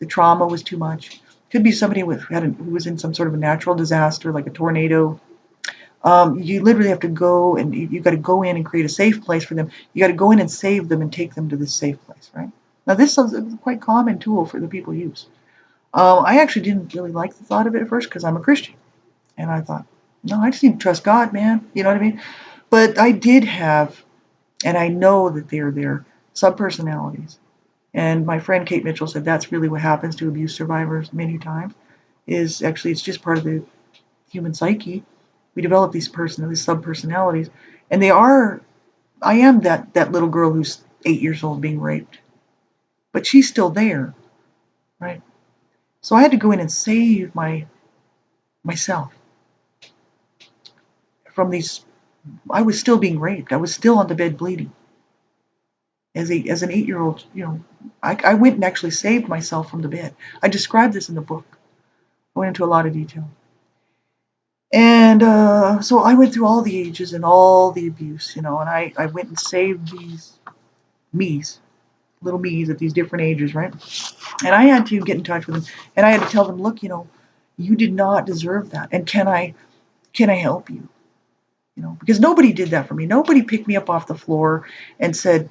the trauma was too much. It could be somebody who was in some sort of a natural disaster, like a tornado. You literally have to go and you got to go in and create a safe place for them. You got to go in and save them and take them to this safe place, right? Now, this is a quite common tool for the people use. I actually didn't really like the thought of it at first because I'm a Christian. And I thought, no, I just need to trust God, man. You know what I mean? But I did have, and I know that they're subpersonalities. And my friend Kate Mitchell said that's really what happens to abuse survivors many times, is actually it's just part of the human psyche. We develop these subpersonalities. And I am that little girl who's 8 years old being raped. But she's still there, right? So I had to go in and save myself from these. I was still being raped. I was still on the bed bleeding. As an 8-year-old, I went and actually saved myself from the bed. I described this in the book. I went into a lot of detail. And so I went through all the ages and all the abuse, and I went and saved these little me's at these different ages, right? And I had to get in touch with them, and I had to tell them, look, you did not deserve that, and can I help you? Because nobody did that for me. Nobody picked me up off the floor and said,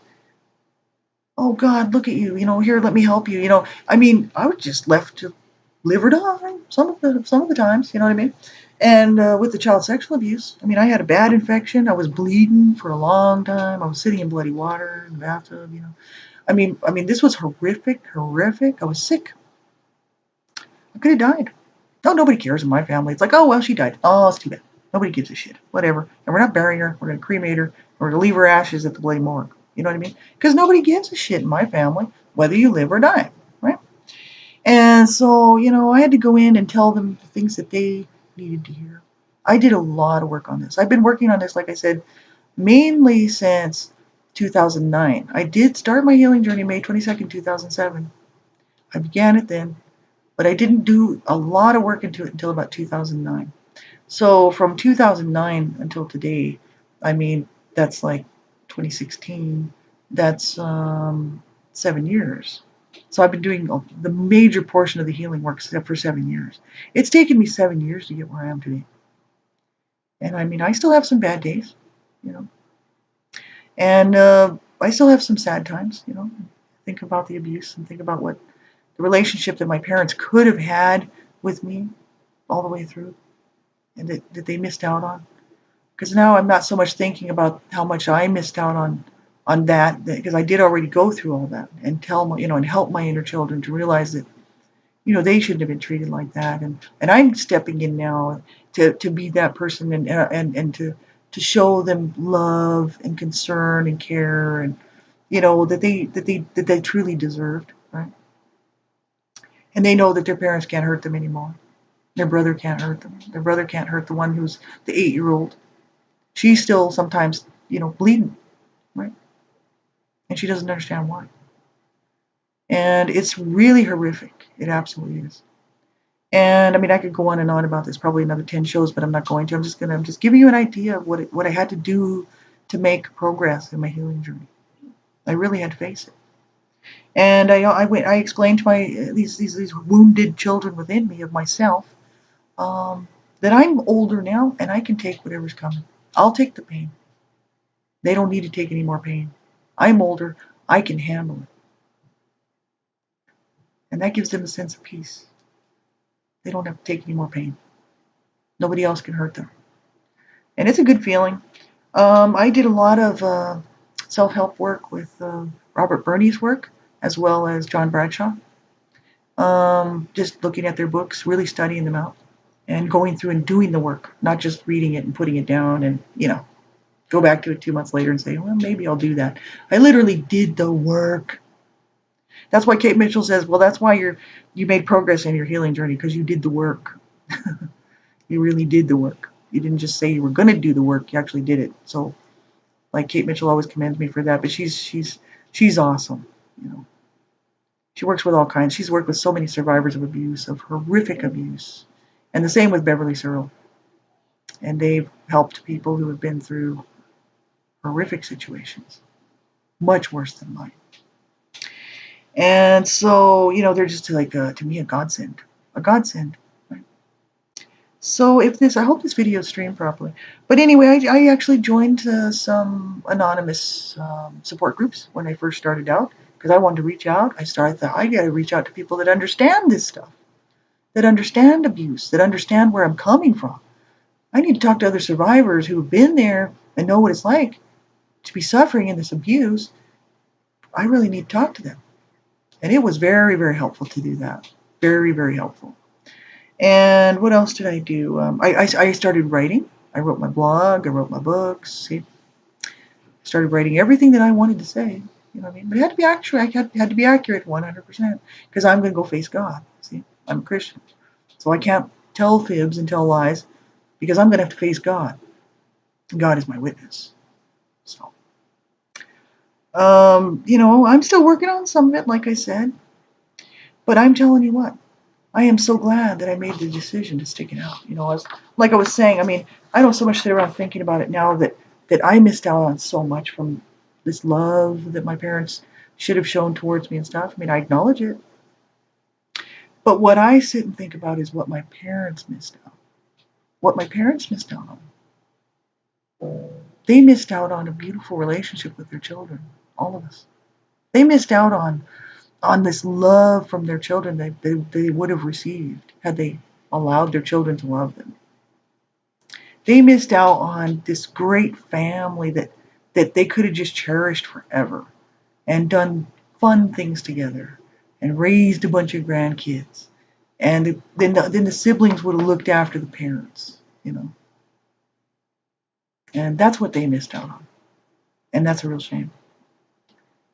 oh God, look at you, here, let me help you. I was just left to live or die some of the times, you know what I mean? And with the child sexual abuse, I had a bad infection. I was bleeding for a long time. I was sitting in bloody water in the bathtub, this was horrific. I was sick. I could have died. No, nobody cares in my family. It's like, oh, well, she died. Oh, it's too bad. Nobody gives a shit. Whatever. And we're not burying her. We're going to cremate her. We're going to leave her ashes at the bloody morgue. You know what I mean? Because nobody gives a shit in my family, whether you live or die, right? And so, I had to go in and tell them the things that they needed to hear. I did a lot of work on this. I've been working on this, like I said, mainly since 2009. I did start my healing journey May 22nd, 2007. I began it then, but I didn't do a lot of work into it until about 2009. So from 2009 until today, that's like 2016. That's 7 years. So I've been doing the major portion of the healing work for 7 years. It's taken me 7 years to get where I am today. And I still have some bad days, and I still have some sad times, think about the abuse and think about what the relationship that my parents could have had with me all the way through, and that they missed out on. Because now I'm not so much thinking about how much I missed out on that, because I did already go through all that and and help my inner children to realize that, they shouldn't have been treated like that. And I'm stepping in now to be that person and to show them love and concern and care, and that they truly deserved, right? And they know that their parents can't hurt them anymore. Their brother can't hurt them. Their brother can't hurt the one who's the 8-year-old. She's still sometimes, bleeding, right? And she doesn't understand why. And it's really horrific. It absolutely is. And I could go on and on about this, probably another 10 shows, but I'm not going to. I'm just giving you an idea of what I had to do to make progress in my healing journey. I really had to face it. And I explained to these wounded children within me of myself, that I'm older now and I can take whatever's coming. I'll take the pain. They don't need to take any more pain. I'm older. I can handle it. And that gives them a sense of peace. They don't have to take any more pain. Nobody else can hurt them. And it's a good feeling. I did a lot of self-help work with Robert Burney's work, as well as John Bradshaw. Just looking at their books, really studying them out, and going through and doing the work, not just reading it and putting it down and, go back to it 2 months later and say, well, maybe I'll do that. I literally did the work. That's why Kate Mitchell says, well, that's why you made progress in your healing journey, because you did the work. You really did the work. You didn't just say you were going to do the work. You actually did it. So, like Kate Mitchell always commends me for that. But she's awesome. You know, she works with all kinds. She's worked with so many survivors of abuse, of horrific abuse, and the same with Beverly Searle. And they've helped people who have been through horrific situations, much worse than mine. And so, they're just like, to me, a godsend. A godsend. Right? So I hope this video is streamed properly. But anyway, I actually joined some anonymous support groups when I first started out, because I wanted to reach out. I thought, I got to reach out to people that understand this stuff, that understand abuse, that understand where I'm coming from. I need to talk to other survivors who've been there and know what it's like to be suffering in this abuse. I really need to talk to them. And it was very, very helpful to do that. Very, very helpful. And what else did I do? I started writing. I wrote my blog. I wrote my books. See? Started writing everything that I wanted to say. You know what I mean? But it had to be accurate. I had to be accurate 100%, because I'm going to go face God. See? I'm a Christian. So I can't tell fibs and tell lies, because I'm going to have to face God. God is my witness. So, I'm still working on some of it, like I said. But I'm telling you what, I am so glad that I made the decision to stick it out. Like I was saying, I don't so much sit around thinking about it now that I missed out on so much from this love that my parents should have shown towards me and stuff. I acknowledge it. But what I sit and think about is what my parents missed out. What my parents missed out on. They missed out on a beautiful relationship with their children, all of us. They missed out on this love from their children that they would have received had they allowed their children to love them. They missed out on this great family that they could have just cherished forever and done fun things together and raised a bunch of grandkids. And then the siblings would have looked after the parents, And that's what they missed out on. And that's a real shame.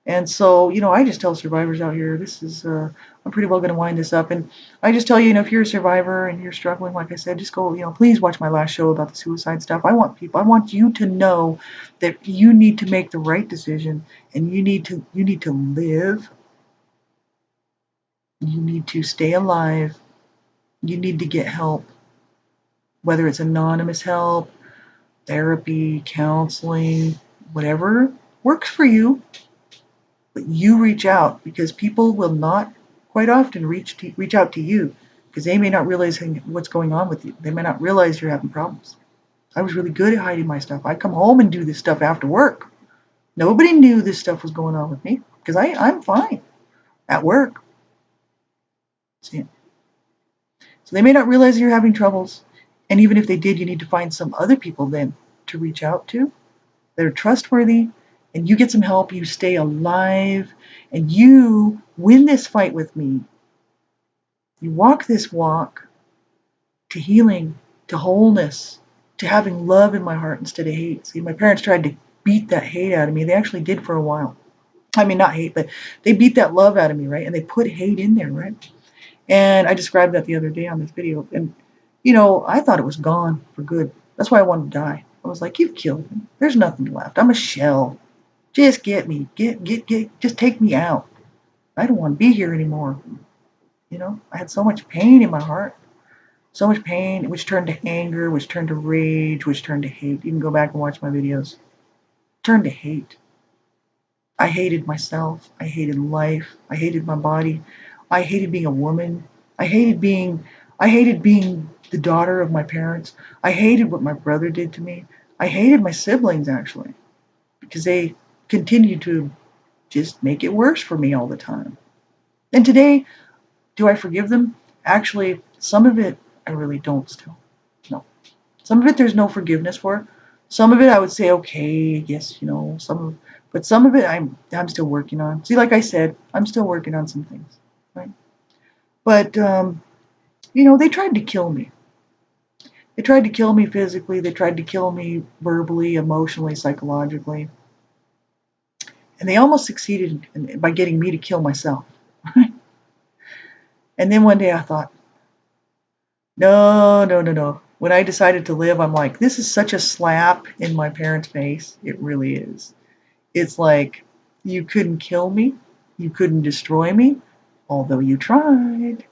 And so, I just tell survivors out here, I'm pretty well going to wind this up. And I just tell you, if you're a survivor and you're struggling, like I said, just go, please watch my last show about the suicide stuff. I want you to know that you need to make the right decision, and you need to live. You need to stay alive. You need to get help, whether it's anonymous help, therapy, counseling, whatever works for you. But you reach out, because people will not quite often reach out to you, because they may not realize what's going on with you. They may not realize you're having problems. I was really good at hiding my stuff. I come home and do this stuff after work. Nobody knew this stuff was going on with me, because I'm fine at work. See? So they may not realize you're having troubles. And even if they did, you need to find some other people then to reach out to that are trustworthy. And you get some help, you stay alive, and you win this fight with me. You walk this walk to healing, to wholeness, to having love in my heart instead of hate. See, my parents tried to beat that hate out of me. They actually did for a while. Not hate, but they beat that love out of me, right? And they put hate in there, right? And I described that the other day on this video. And, I thought it was gone for good. That's why I wanted to die. I was like, you've killed me. There's nothing left. I'm a shell. Just get me, just take me out. I don't want to be here anymore. I had so much pain in my heart, so much pain, which turned to anger, which turned to rage, which turned to hate. You can go back and watch my videos. Turned to hate. I hated myself. I hated life. I hated my body. I hated being a woman. I hated being the daughter of my parents. I hated what my brother did to me. I hated my siblings, actually, because they continued to just make it worse for me all the time. And today, do I forgive them? Actually, some of it I really don't still. No. Some of it there's no forgiveness for. Some of it I would say, okay, yes, but some of it I'm still working on. See, like I said, I'm still working on some things, right? But they tried to kill me. They tried to kill me physically. They tried to kill me verbally, emotionally, psychologically. And they almost succeeded by getting me to kill myself. And then one day I thought, no. When I decided to live, I'm like, this is such a slap in my parents' face. It really is. It's like, you couldn't kill me. You couldn't destroy me, although you tried.